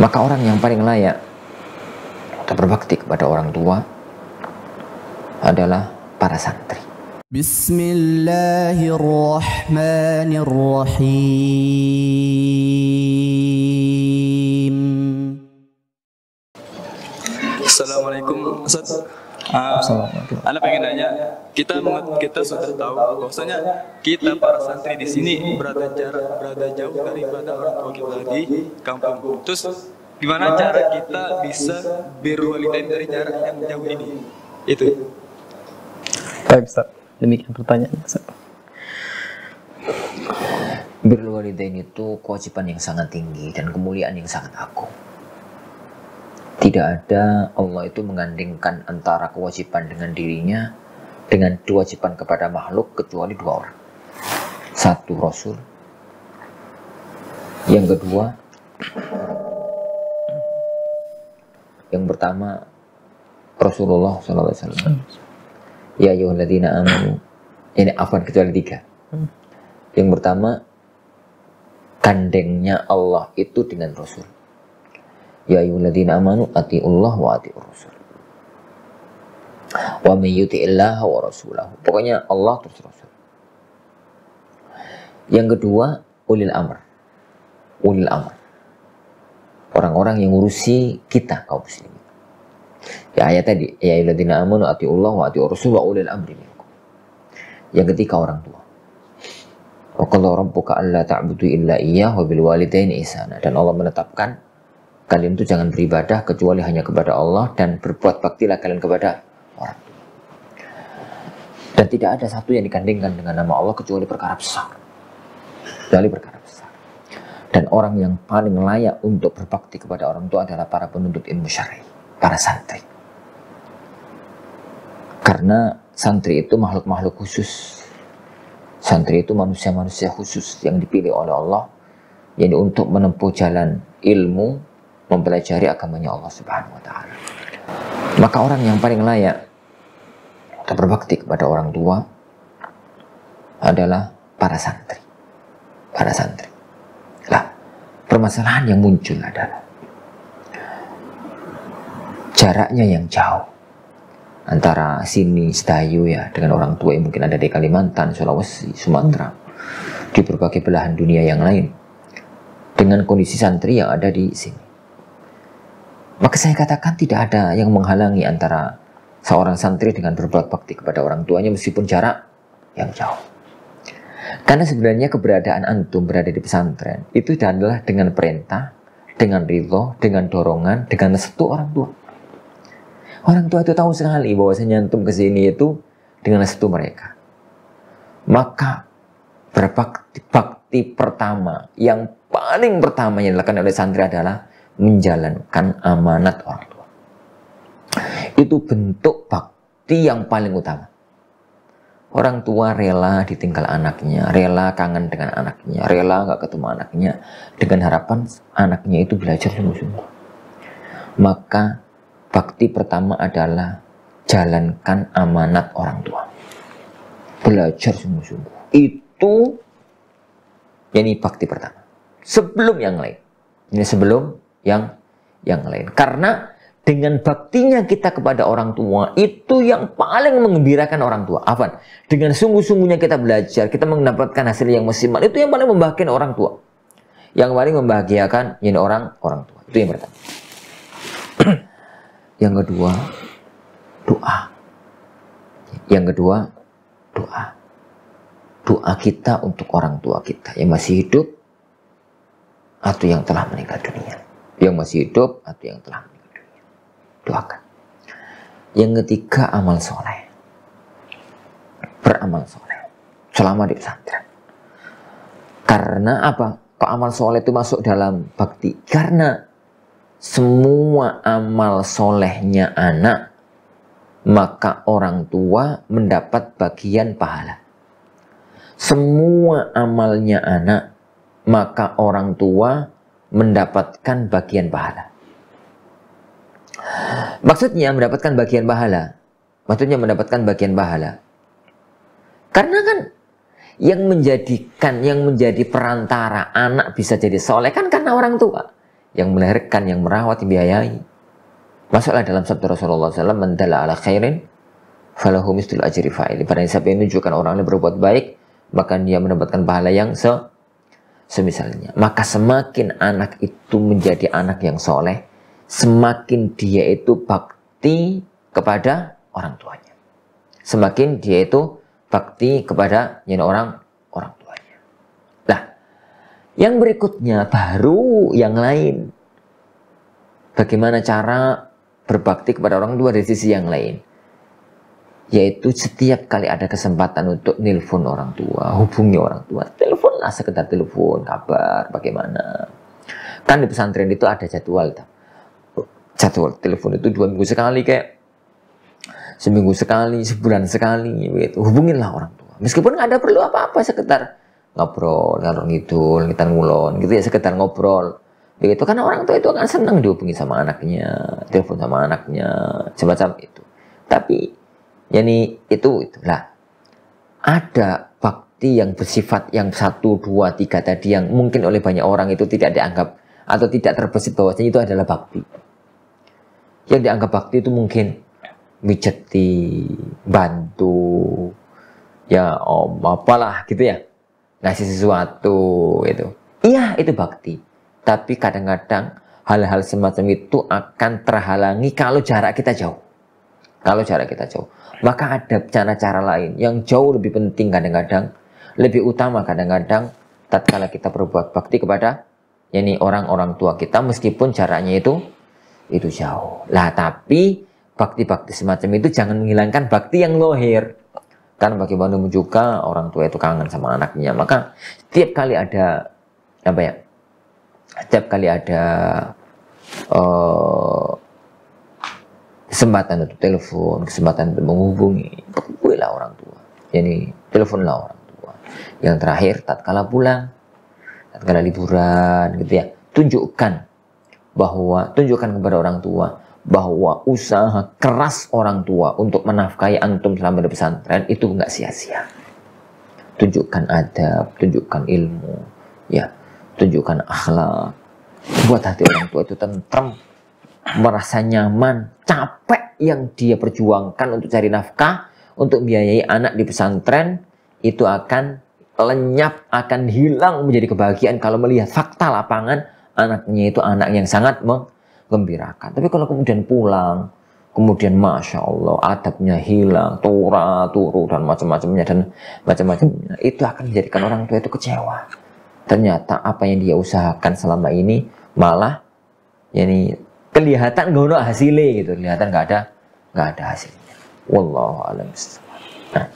Maka orang yang paling layak untuk berbakti kepada orang tua adalah para santri. Bismillahirrahmanirrahim. Assalamualaikum Ustaz. Anda pengen nanya, kita sudah tahu bahwasanya kita para santri di sini berada jauh daripada orang tua kita di kampung. Terus gimana cara kita bisa berwalidain dari jarak yang jauh ini? Itu. Baik Ustaz, demikian pertanyaan Ustaz. Birrul walidain itu kewajiban yang sangat tinggi dan kemuliaan yang sangat agung. Tidak ada Allah itu menggandingkan antara kewajiban dengan dirinya dengan kewajiban kepada makhluk kecuali dua orang. Satu Rasul, yang kedua, yang pertama Rasulullah SAW. Ya ayyuhalladzina amanu. Ini afwan kecuali tiga. Yang pertama, gandengnya Allah itu dengan Rasul. Ya ayyuhalladzina amanu atiullah wa atiur rasul. Wa may yuti'illah wa rasulahu. Pokoknya Allah terus Rasul. Yang kedua, ulil amr. Ulil amr. Orang-orang yang ngurusi kita kaum muslimin. Ya ayat tadi, ya ayyuhalladzina amanu atiullah wa atiur rasul wa ulil amri minkum. Yang ketiga orang tua. Wa qala rabbuka alla ta'budu illa iyyahu wa bil walidaini ihsana. Dan Allah menetapkan kalian itu jangan beribadah kecuali hanya kepada Allah dan berbuat baktilah kalian kepada orang. Dan tidak ada satu yang digandingkan dengan nama Allah kecuali perkara besar. Kecuali perkara besar. Dan orang yang paling layak untuk berbakti kepada orang tua adalah para penuntut ilmu syar'i, para santri. Karena santri itu makhluk-makhluk khusus. Santri itu manusia-manusia khusus yang dipilih oleh Allah, yakni untuk menempuh jalan ilmu, mempelajari agamanya Allah Subhanahu wa ta'ala. Maka orang yang paling layak untuk berbakti kepada orang tua adalah para santri. Para santri. Lah, permasalahan yang muncul adalah jaraknya yang jauh antara sini Sedayu ya dengan orang tua yang mungkin ada di Kalimantan, Sulawesi, Sumatera, di berbagai belahan dunia yang lain, dengan kondisi santri yang ada di sini. Maka saya katakan tidak ada yang menghalangi antara seorang santri dengan berbuat bakti kepada orang tuanya meskipun jarak yang jauh. Karena sebenarnya keberadaan antum berada di pesantren itu adalah dengan perintah, dengan ridho, dengan dorongan, dengan restu orang tua. Orang tua itu tahu sekali bahwasanya antum kesini itu dengan restu mereka. Maka berbakti pertama, yang paling pertama yang dilakukan oleh santri adalah menjalankan amanat orang tua. Itu bentuk bakti yang paling utama. Orang tua rela ditinggal anaknya, rela kangen dengan anaknya, rela nggak ketemu anaknya, dengan harapan anaknya itu belajar sungguh-sungguh. Maka bakti pertama adalah jalankan amanat orang tua. Belajar sungguh-sungguh. Itu ini bakti pertama. Sebelum yang lain. Ini sebelum yang lain. Karena dengan baktinya kita kepada orang tua itu yang paling mengembirakan orang tua. Apa? Dengan sungguh-sungguhnya kita belajar, kita mendapatkan hasil yang maksimal, itu yang paling membahagiakan orang tua. Yang paling membahagiakan ini orang tua. Itu yang pertama. Yang kedua, doa. Yang kedua, doa. Doa kita untuk orang tua kita yang masih hidup atau yang telah meninggal dunia. Yang masih hidup atau yang telah meninggal dunia. Doakan. Yang ketiga, amal soleh. Beramal soleh selama di pesantren. Karena apa? Kok amal soleh itu masuk dalam bakti? Karena semua amal solehnya anak, maka orang tua mendapat bagian pahala. Semua amalnya anak, maka orang tua mendapatkan bagian pahala. Maksudnya mendapatkan bagian pahala. Maksudnya mendapatkan bagian pahala. Karena kan yang menjadi perantara anak bisa jadi soleh kan karena orang tua. yang melahirkan, yang merawat, dibiayai. Masuklah dalam sabda Rasulullah SAW, man dalla ala khairin falahu mislul ajri fa'ili. Pada siapa yang menunjukkan orang lain berbuat baik, maka dia mendapatkan pahala yang semisalnya. Maka semakin anak itu menjadi anak yang soleh, semakin dia itu bakti kepada orang tuanya. Semakin dia itu bakti kepada orang tuanya. Nah, yang berikutnya baru yang lain. Bagaimana cara berbakti kepada orang tua dari sisi yang lain? Yaitu setiap kali ada kesempatan untuk nelpon orang tua, hubungi orang tua, teleponlah, sekedar telepon, kabar, bagaimana. Kan di pesantren itu ada jadwal. Jadwal telepon itu 2 minggu sekali, kayak seminggu sekali, sebulan sekali, gitu. Hubungilah orang tua. Meskipun nggak ada perlu apa-apa, sekedar ngobrol, ngalor ngidul, kita ngulon, gitu ya, sekedar ngobrol. Begitu, karena orang tua itu akan senang dihubungi sama anaknya, telepon sama anaknya, semacam itu. Tapi itulah ada bakti yang bersifat yang 1, 2, 3 tadi yang mungkin oleh banyak orang itu tidak dianggap atau tidak terbesit bahwasanya itu adalah bakti. Yang dianggap bakti itu mungkin mijeti, bantu, ya apalah gitu ya, ngasih sesuatu itu. Iya, itu bakti. Tapi kadang-kadang hal-hal semacam itu akan terhalangi kalau jarak kita jauh. Kalau jarak kita jauh, maka ada cara-cara lain yang jauh lebih penting kadang-kadang, lebih utama kadang-kadang tatkala kita berbuat bakti kepada orang-orang tua kita meskipun jaraknya itu jauh. Lah, tapi bakti-bakti semacam itu jangan menghilangkan bakti yang lohir. Karena bagaimana juga orang tua itu kangen sama anaknya, maka setiap kali ada kesempatan untuk telepon, kesempatan untuk menghubungi, hubungilah orang tua. Jadi teleponlah orang tua. Yang terakhir, tatkala pulang, tatkala liburan, gitu ya, tunjukkan kepada orang tua bahwa usaha keras orang tua untuk menafkahi antum selama di pesantren itu nggak sia-sia. Tunjukkan adab, tunjukkan ilmu, ya, tunjukkan akhlak. Buat hati orang tua itu tentrem, merasa nyaman, capek yang dia perjuangkan untuk cari nafkah, untuk biayai anak di pesantren, itu akan lenyap, akan hilang menjadi kebahagiaan kalau melihat fakta lapangan anaknya itu anak yang sangat menggembirakan. Tapi kalau kemudian pulang, kemudian Masya Allah adabnya hilang, turu dan macam-macamnya, itu akan menjadikan orang tua itu kecewa. Ternyata apa yang dia usahakan selama ini malah kelihatan nggak ada hasilnya gitu, kelihatan nggak ada hasilnya. Wallahu a'lam. Nah,